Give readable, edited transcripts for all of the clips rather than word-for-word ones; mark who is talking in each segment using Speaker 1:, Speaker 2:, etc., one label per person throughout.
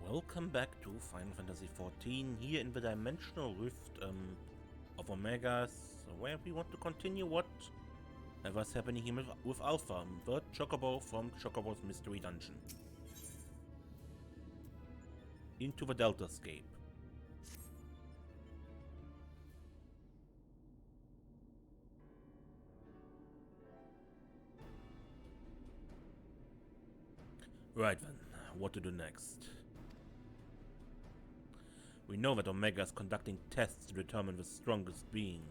Speaker 1: Welcome back to Final Fantasy XIV here in the Dimensional Rift of Omegas, where we want to continue what was happening here with Alpha, the Chocobo from Chocobo's Mystery Dungeon. Into the Deltascape. Right then, what to do next? We know that Omega is conducting tests to determine the strongest being,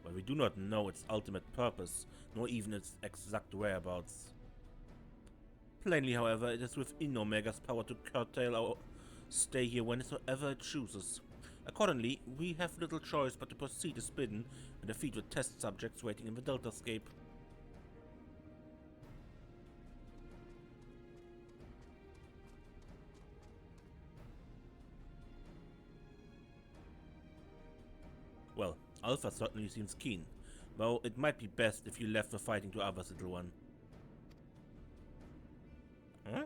Speaker 1: but we do not know its ultimate purpose, nor even its exact whereabouts. Plainly, however, it is within Omega's power to curtail our stay here whenever it chooses. Accordingly, we have little choice but to proceed as bidden and defeat the test subjects waiting in the Deltascape. Well, Alpha certainly seems keen, though it might be best if you left the fighting to others, little one. Huh?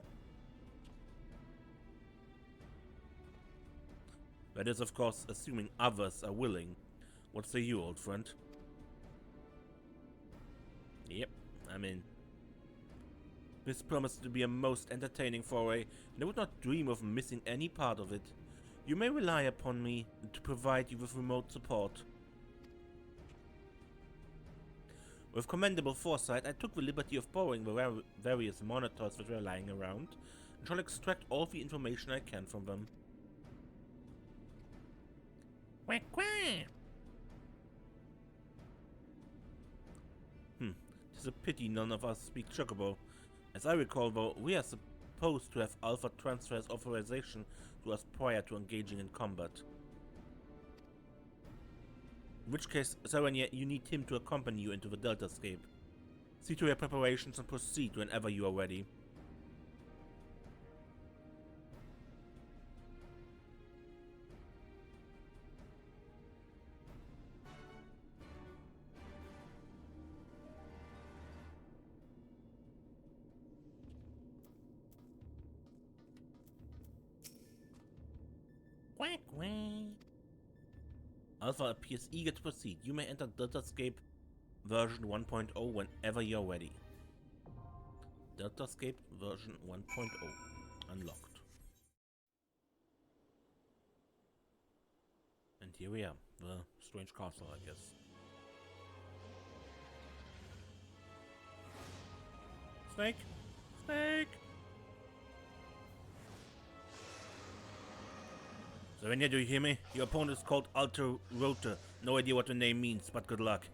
Speaker 1: That is, of course, assuming others are willing. What say you, old friend? Yep, I'm in. This promised to be a most entertaining foray, and I would not dream of missing any part of it. You may rely upon me to provide you with remote support. With commendable foresight, I took the liberty of borrowing the various monitors that were lying around, and shall extract all the information I can from them. Quack quack! Tis a pity none of us speak Chocobo. As I recall, though, we are supposed to have Alpha transfers authorization to us prior to engaging in combat. In which case, Serenia, you need him to accompany you into the Deltascape. See to your preparations and proceed whenever you are ready. Quack quack! Alpha appears eager to proceed. You may enter Deltascape version 1.0 whenever you're ready. Deltascape version 1.0 unlocked. And here we are, the strange castle, I guess. Snake! Snake! Serenia, do you hear me? Your opponent is called Alter. No idea what the name means, but good luck.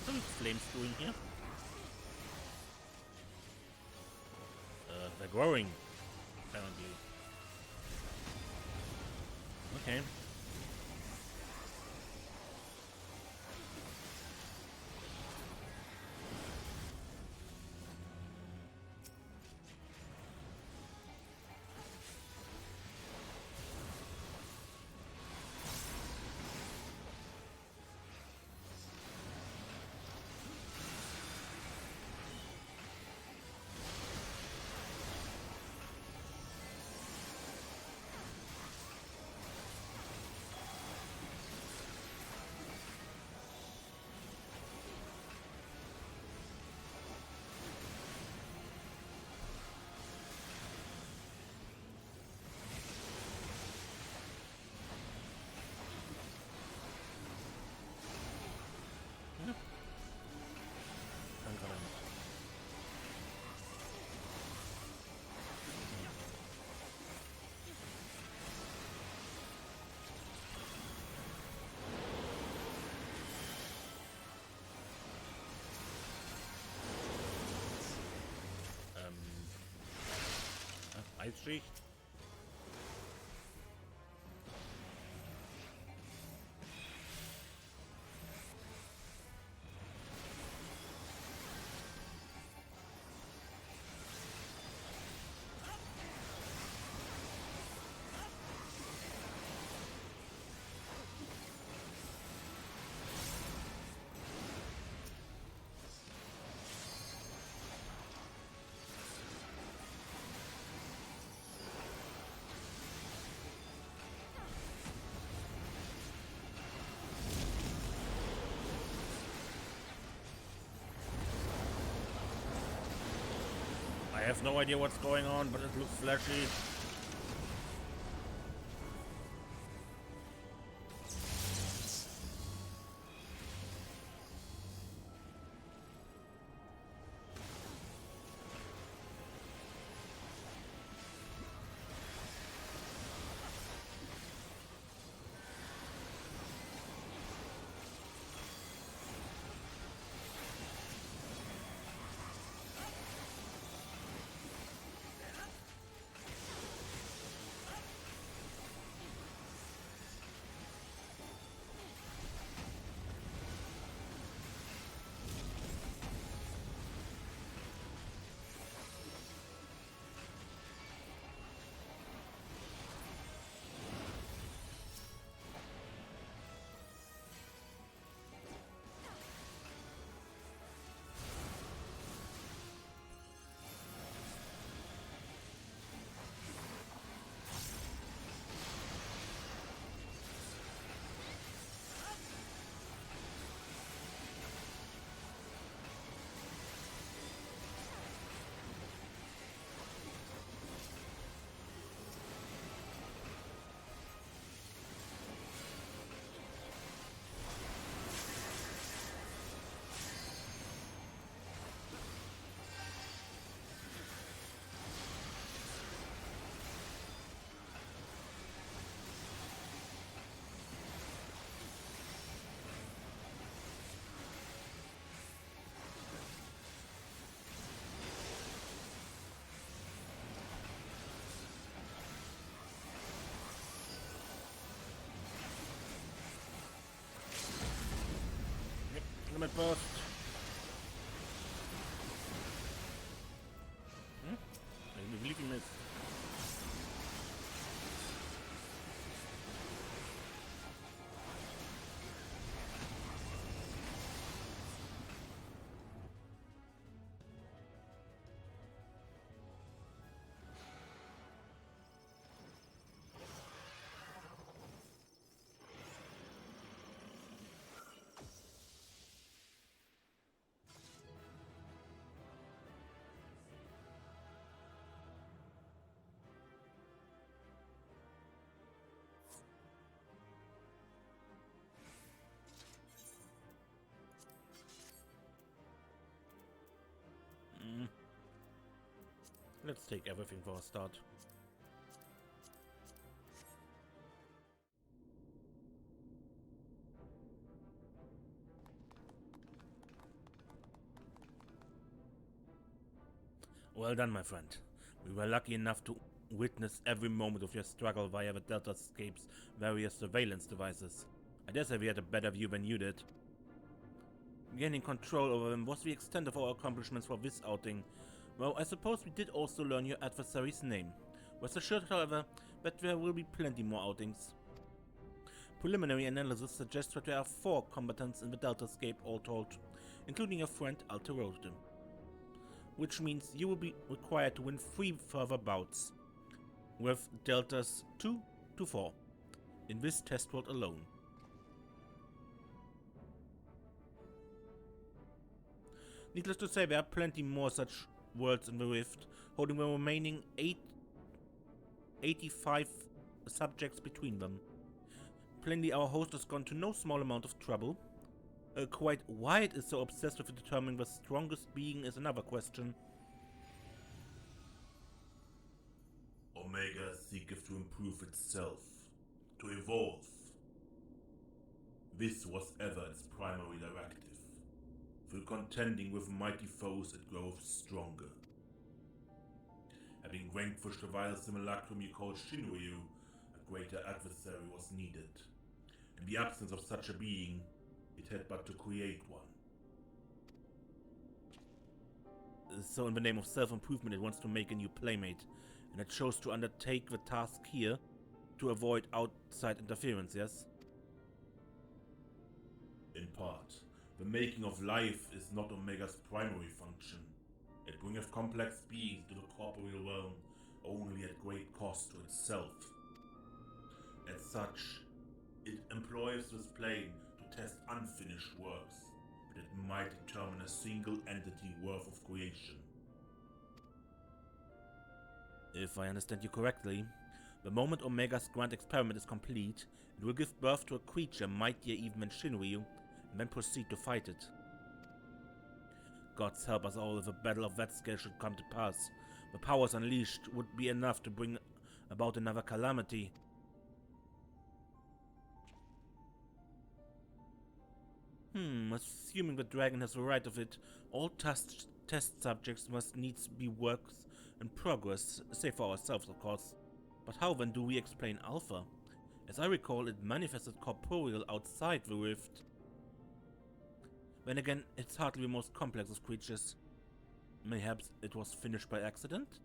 Speaker 1: Some flames doing here. They're growing, apparently. Okay. Eisschicht. I have no idea what's going on, but it looks flashy. Limit burst. I believe he missed. Let's take everything for a start. Well done, my friend. We were lucky enough to witness every moment of your struggle via the Deltascape's various surveillance devices. I dare say we had a better view than you did. Gaining control over them was the extent of our accomplishments for this outing. Well, I suppose we did also learn your adversary's name. Rest assured, however, that there will be plenty more outings. Preliminary analysis suggests that there are 4 combatants in the Deltascape all told, including your friend aetherial, which means you will be required to win 3 further bouts, with deltas 2 to 4, in this test world alone. Needless to say, there are plenty more such worlds in the Rift, holding the remaining 85 subjects between them. Plainly, our host has gone to no small amount of trouble. Quite why it is so obsessed with determining the strongest being is another question.
Speaker 2: Omega seeketh to improve itself, to evolve. This was ever its primary directive. Through contending with mighty foes, it groweth stronger. A Having vanquished the vile simulacrum you call Shinryu, a greater adversary was needed. In the absence of such a being, it had but to create one.
Speaker 1: So in the name of self-improvement it wants to make a new playmate, and it chose to undertake the task here to avoid outside interference, yes?
Speaker 2: In part, the making of life is not Omega's primary function. It bringeth complex beings to the corporeal realm only at great cost to itself. As such, it employs this plane to test unfinished works, that it might determine a single entity worth of creation.
Speaker 1: If I understand you correctly, the moment Omega's grand experiment is complete, it will give birth to a creature mightier even than Shinryu, and then proceed to fight it. Gods help us all if a battle of that scale should come to pass. The powers unleashed would be enough to bring about another calamity. Assuming the dragon has the right of it, all test subjects must needs be works in progress, save for ourselves, of course. But how then do we explain Alpha? As I recall, it manifested corporeal outside the rift. Then again, it's hardly the most complex of creatures. Mayhaps it was finished by accident?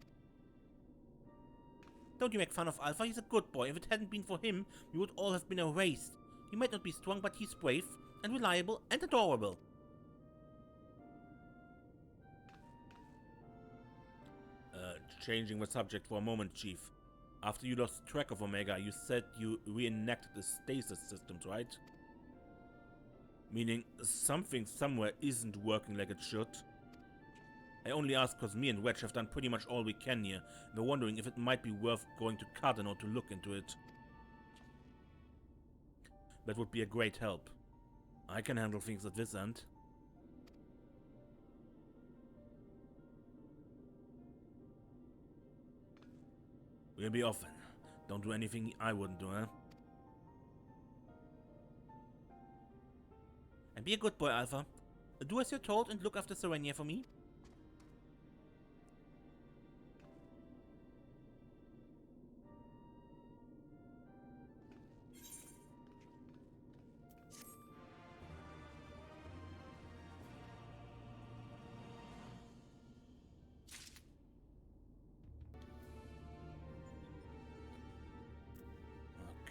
Speaker 1: Don't you make fun of Alpha, he's a good boy. If it hadn't been for him, we would all have been erased. He might not be strong, but he's brave and reliable and adorable. Changing the subject for a moment, Chief. After you lost track of Omega, you said you reenacted the stasis systems, right? Meaning something somewhere isn't working like it should. I only ask because me and Wedge have done pretty much all we can here. We're wondering if it might be worth going to Cardano to look into it. That would be a great help. I can handle things at this end. We'll be off then. Don't do anything I wouldn't do, huh? And be a good boy, Alpha. Do as you're told and look after Serenia for me.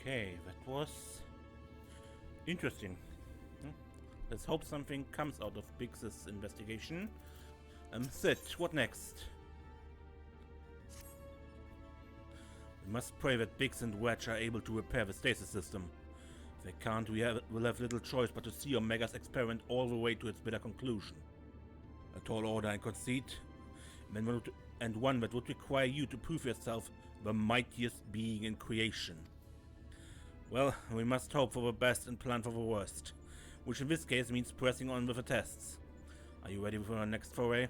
Speaker 1: Okay, that was interesting. Let's hope something comes out of Biggs's investigation. Sid, what next? We must pray that Biggs and Wedge are able to repair the stasis system. If they can't, we'll have little choice but to see Omega's experiment all the way to its bitter conclusion. A tall order and conceit, and one that would require you to prove yourself the mightiest being in creation. Well, we must hope for the best and plan for the worst, which in this case means pressing on with the tests. Are you ready for our next foray?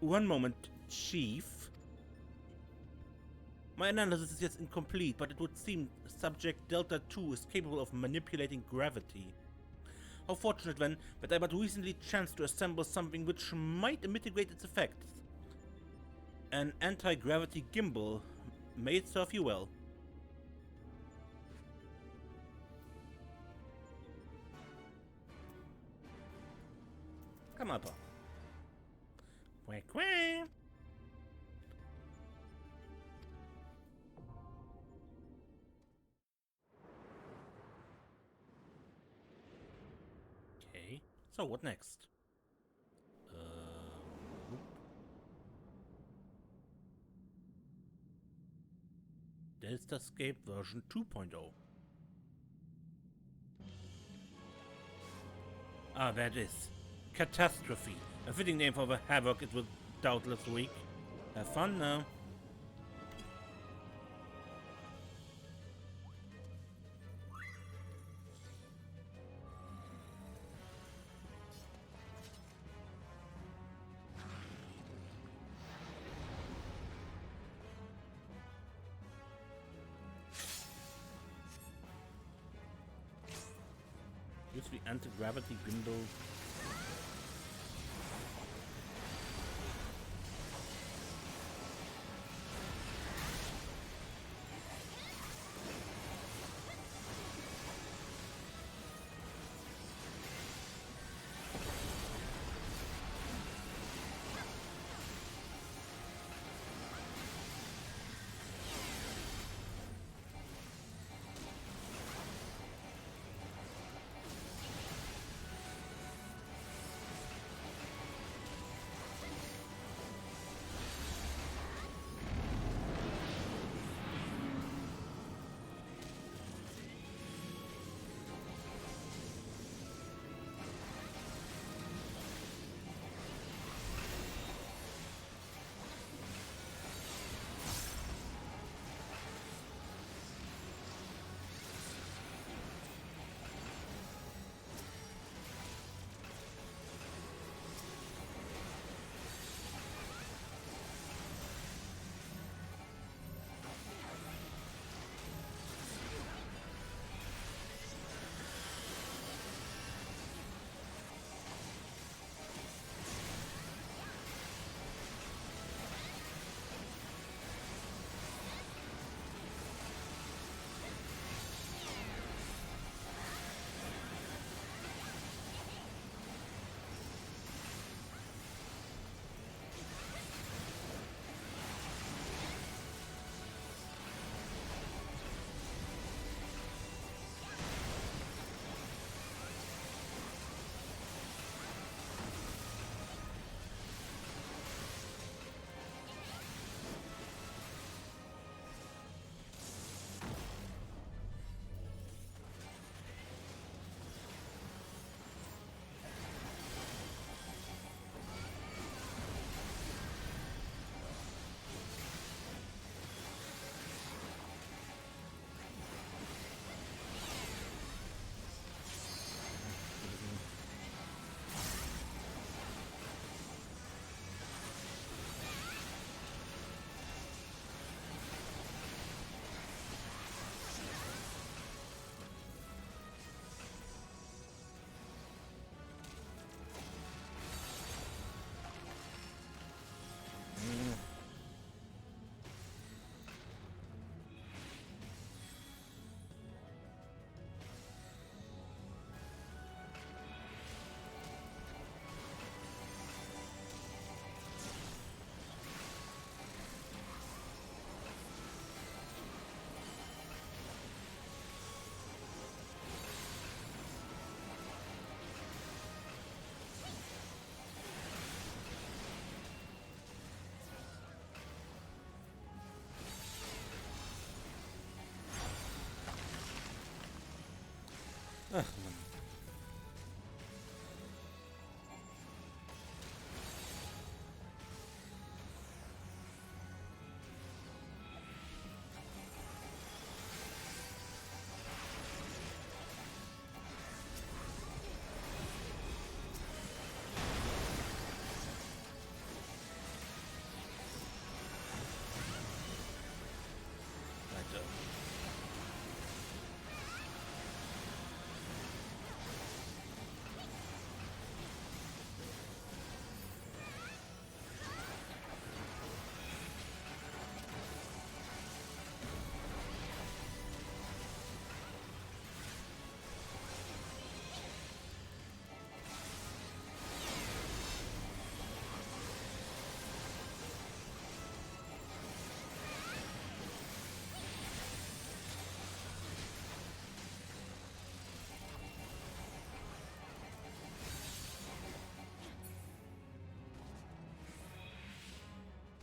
Speaker 1: One moment, Chief. My analysis is yet incomplete, but it would seem subject Delta 2 is capable of manipulating gravity. How fortunate then that I but recently chanced to assemble something which might mitigate its effects. An anti-gravity gimbal. May it serve you well. Come up. Quack quack. Okay, so what next? Deltascape version 2.0. Ah, that is. Catastrophe. A fitting name for the havoc it will doubtless wreak. Have fun now. Use the anti-gravity gimbal.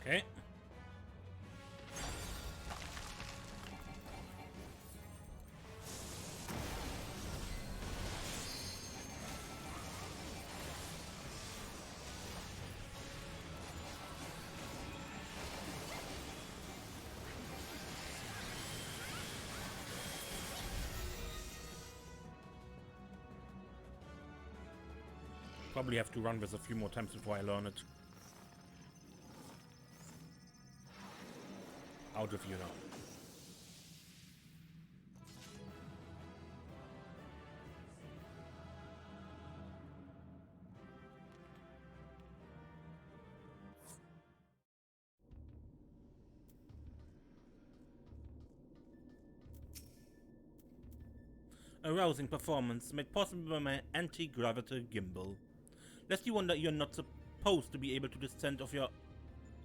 Speaker 1: Okay. Probably have to run this a few more times before I learn it. Out of you now. A rousing performance made possible by my anti-gravity gimbal. Lest you wonder, you're not supposed to be able to descend of your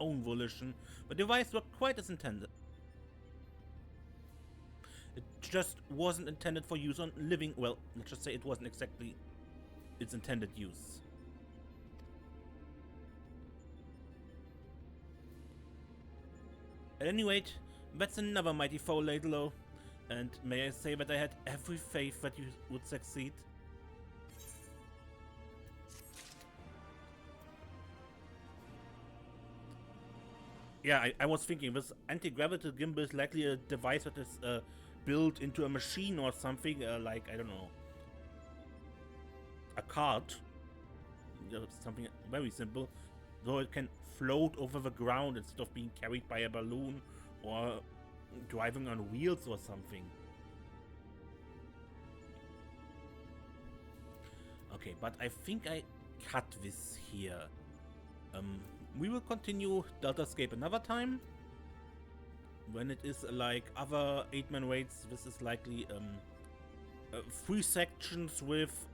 Speaker 1: own volition, the device worked quite as intended. It just wasn't intended for use on living, well, let's just say it wasn't exactly its intended use. At any rate, that's another mighty foe laid low, and may I say that I had every faith that you would succeed. Yeah, I was thinking this anti-gravity gimbal is likely a device that is built into a machine or something, like, I don't know, a cart, something very simple, so it can float over the ground instead of being carried by a balloon or driving on wheels or something. Okay, but I think I cut this here. We will continue Deltascape another time. When it is like other 8-man raids, this is likely 3 sections with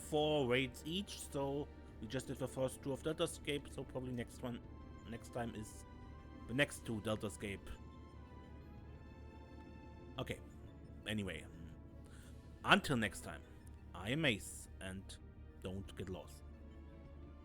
Speaker 1: 4 raids each. So we just did the first 2 of Deltascape, so probably next time is the next 2 Deltascape. Okay, anyway, until next time, I am Ace, and don't get lost.